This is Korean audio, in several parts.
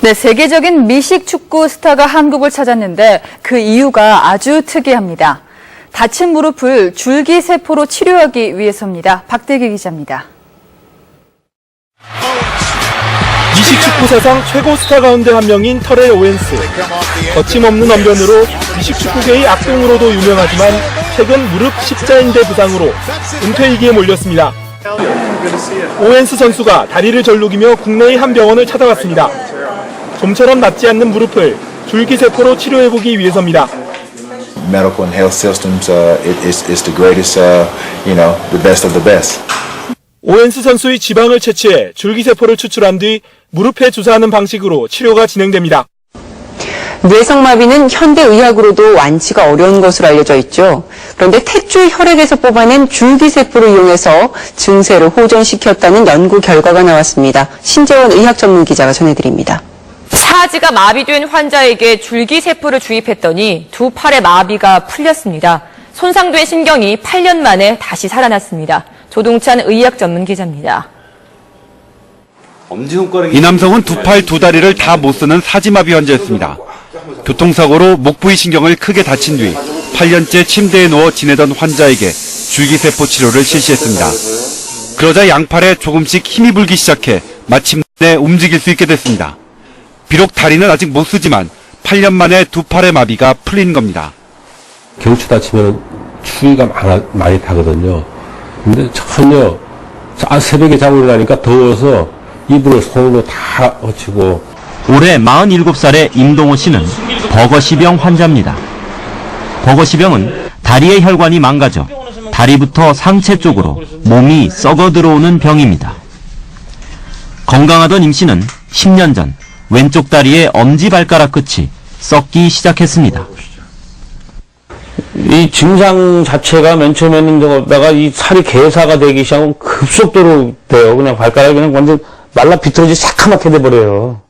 네, 세계적인 미식 축구 스타가 한국을 찾았는데 그 이유가 아주 특이합니다. 다친 무릎을 줄기세포로 치료하기 위해서입니다. 박대기 기자입니다. 미식 축구 사상 최고 스타 가운데 한 명인 터렐 오웬스. 거침없는 언변으로 미식 축구계의 악동으로도 유명하지만 최근 무릎 십자인대 부상으로 은퇴 위기에 몰렸습니다. 오웬스 선수가 다리를 절룩이며 국내의 한 병원을 찾아왔습니다. 좀처럼 낫지 않는 무릎을 줄기세포로 치료해보기 위해서입니다. Medical and health systems is the greatest, the best of the best. 오웬스 선수의 지방을 채취해 줄기세포를 추출한 뒤 무릎에 주사하는 방식으로 치료가 진행됩니다. 뇌성마비는 현대의학으로도 완치가 어려운 것으로 알려져 있죠. 그런데 탯줄 혈액에서 뽑아낸 줄기세포를 이용해서 증세를 호전시켰다는 연구 결과가 나왔습니다. 신재원 의학 전문 기자가 전해드립니다. 사지가 마비된 환자에게 줄기세포를 주입했더니 두 팔의 마비가 풀렸습니다. 손상된 신경이 8년 만에 다시 살아났습니다. 조동찬 의학 전문 기자입니다. 이 남성은 두 팔 두 다리를 다 못 쓰는 사지마비 환자였습니다. 교통사고로 목 부위 신경을 크게 다친 뒤 8년째 침대에 누워 지내던 환자에게 줄기세포 치료를 실시했습니다. 그러자 양팔에 조금씩 힘이 불기 시작해 마침내 움직일 수 있게 됐습니다. 비록 다리는 아직 못 쓰지만 8년 만에 두 팔의 마비가 풀린 겁니다. 경추 다치면 추위가 많이 타거든요. 근데 전혀 새벽에 자고 일어나니까 더워서 이불을 손으로 다 얹히고. 올해 47살의 임동호 씨는 버거시병 환자입니다. 버거시병은 다리의 혈관이 망가져 다리부터 상체 쪽으로 몸이 썩어 들어오는 병입니다. 건강하던 임 씨는 10년 전 왼쪽 다리의 엄지발가락 끝이 썩기 시작했습니다. 이 증상 자체가 맨 처음에는 내가 이 살이 괴사가 되기 시작하면 급속도로 돼요. 그냥 발가락이 그냥 완전 말라 비틀어지 새카맣게 돼버려요.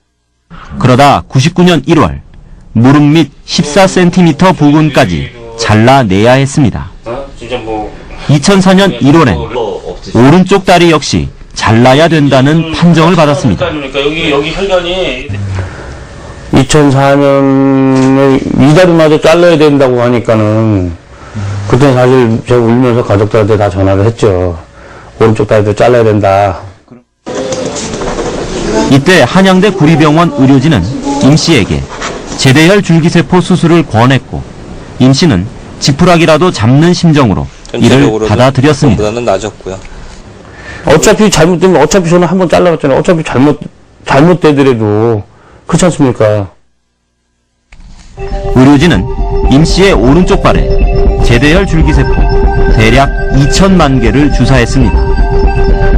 그러다 99년 1월 무릎 밑 14cm 부분까지 잘라내야 했습니다. 2004년 1월엔 오른쪽 다리 역시 잘라야 된다는 판정을 받았습니다. 여기 혈관이 2004년에 이 다리마저 잘라야 된다고 하니까는 그때 사실 제가 울면서 가족들한테 다 전화를 했죠. 오른쪽 다리도 잘라야 된다. 이때 한양대 구리병원 의료진은 임 씨에게 제대혈 줄기세포 수술을 권했고 임 씨는 지푸라기라도 잡는 심정으로 이를 받아들였습니다. 보다는 나아졌고요. 어차피 잘못되면 어차피 저는 한번 잘라봤잖아요. 어차피 잘못되더라도 그렇지 않습니까? 의료진은 임 씨의 오른쪽 발에 제대혈 줄기세포 대략 2천만 개를 주사했습니다.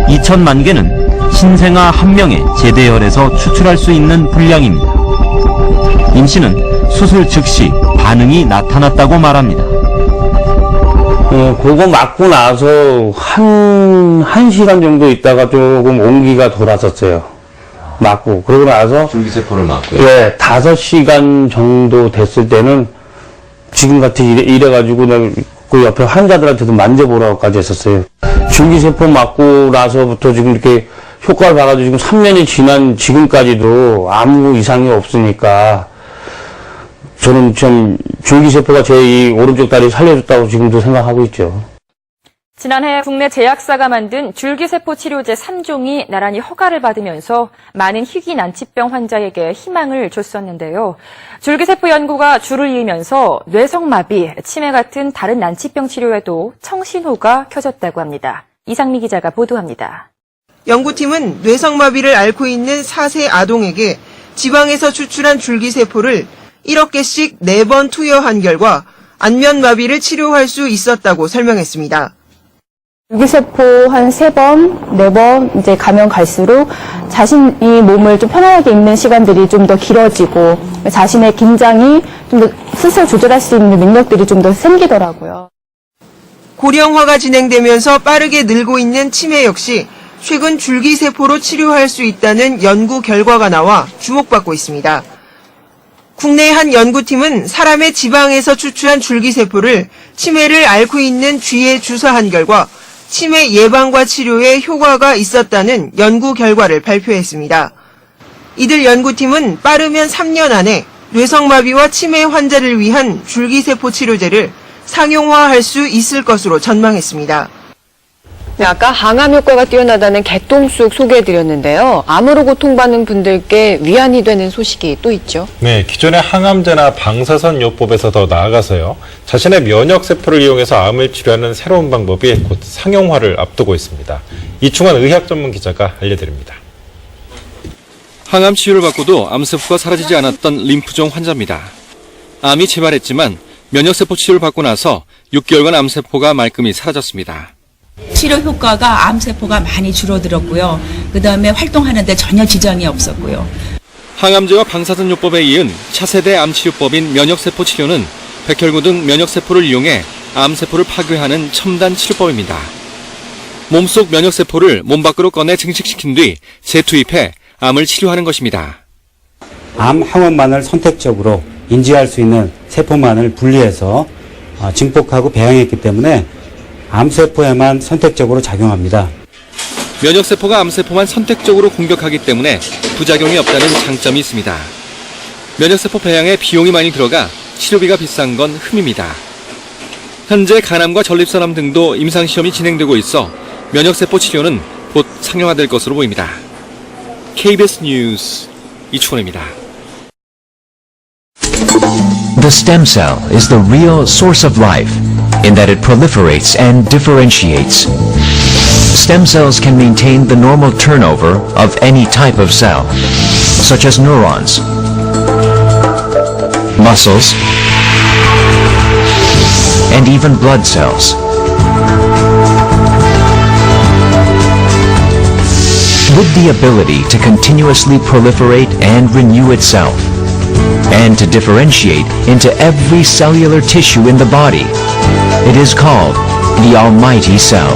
2천만 개는 신생아 한 명의 제대혈에서 추출할 수 있는 분량입니다. 임 씨는 수술 즉시 반응이 나타났다고 말합니다. 그거 맞고 나서 한 시간 정도 있다가 조금 온기가 돌았었어요. 맞고. 그러고 나서. 줄기세포를 맞고요? 예, 5시간 정도 됐을 때는 지금같이 이래가지고 내가 그 옆에 환자들한테도 만져보라고까지 했었어요. 줄기세포 맞고 나서부터 지금 이렇게 효과를 봐가지고 지금 3년이 지난 지금까지도 아무 이상이 없으니까 저는 좀 줄기세포가 제 이 오른쪽 다리 살려줬다고 지금도 생각하고 있죠. 지난해 국내 제약사가 만든 줄기세포 치료제 3종이 나란히 허가를 받으면서 많은 희귀 난치병 환자에게 희망을 줬었는데요. 줄기세포 연구가 줄을 이으면서 뇌성마비, 치매 같은 다른 난치병 치료에도 청신호가 켜졌다고 합니다. 이상미 기자가 보도합니다. 연구팀은 뇌성마비를 앓고 있는 4세 아동에게 지방에서 추출한 줄기세포를 1억 개씩 4번 투여한 결과 안면마비를 치료할 수 있었다고 설명했습니다. 줄기세포 한 3번, 4번 이제 가면 갈수록 자신이 몸을 좀 편안하게 있는 시간들이 좀 더 길어지고 자신의 긴장이 좀 더 스스로 조절할 수 있는 능력들이 좀 더 생기더라고요. 고령화가 진행되면서 빠르게 늘고 있는 치매 역시 최근 줄기세포로 치료할 수 있다는 연구 결과가 나와 주목받고 있습니다. 국내 한 연구팀은 사람의 지방에서 추출한 줄기세포를 치매를 앓고 있는 쥐에 주사한 결과 치매 예방과 치료에 효과가 있었다는 연구 결과를 발표했습니다. 이들 연구팀은 빠르면 3년 안에 뇌성마비와 치매 환자를 위한 줄기세포 치료제를 상용화할 수 있을 것으로 전망했습니다. 네, 아까 항암 효과가 뛰어나다는 개똥쑥 소개해드렸는데요. 암으로 고통받는 분들께 위안이 되는 소식이 또 있죠. 네, 기존의 항암제나 방사선 요법에서 더 나아가서요. 자신의 면역세포를 이용해서 암을 치료하는 새로운 방법이 곧 상용화를 앞두고 있습니다. 이충환 의학 전문 기자가 알려드립니다. 항암 치료를 받고도 암세포가 사라지지 않았던 림프종 환자입니다. 암이 재발했지만 면역세포 치료를 받고 나서 6개월간 암세포가 말끔히 사라졌습니다. 치료 효과가 암세포가 많이 줄어들었고요. 그다음에 활동하는데 전혀 지장이 없었고요. 항암제와 방사선 요법에 이은 차세대 암치료법인 면역세포 치료는 백혈구 등 면역세포를 이용해 암세포를 파괴하는 첨단 치료법입니다. 몸속 면역세포를 몸 밖으로 꺼내 증식시킨 뒤 재투입해 암을 치료하는 것입니다. 암 항원만을 선택적으로 인지할 수 있는 세포만을 분리해서 증폭하고 배양했기 때문에 암세포에만 선택적으로 작용합니다. 면역세포가 암세포만 선택적으로 공격하기 때문에 부작용이 없다는 장점이 있습니다. 면역세포 배양에 비용이 많이 들어가 치료비가 비싼 건 흠입니다. 현재 간암과 전립선암 등도 임상시험이 진행되고 있어 면역세포 치료는 곧 상용화될 것으로 보입니다. KBS 뉴스 이충원입니다. The stem cell is the real source of life in that it proliferates and differentiates. Stem cells can maintain the normal turnover of any type of cell, such as neurons, muscles, and even blood cells. With the ability to continuously proliferate and renew itself, and to differentiate into every cellular tissue in the body, it is called the almighty cell.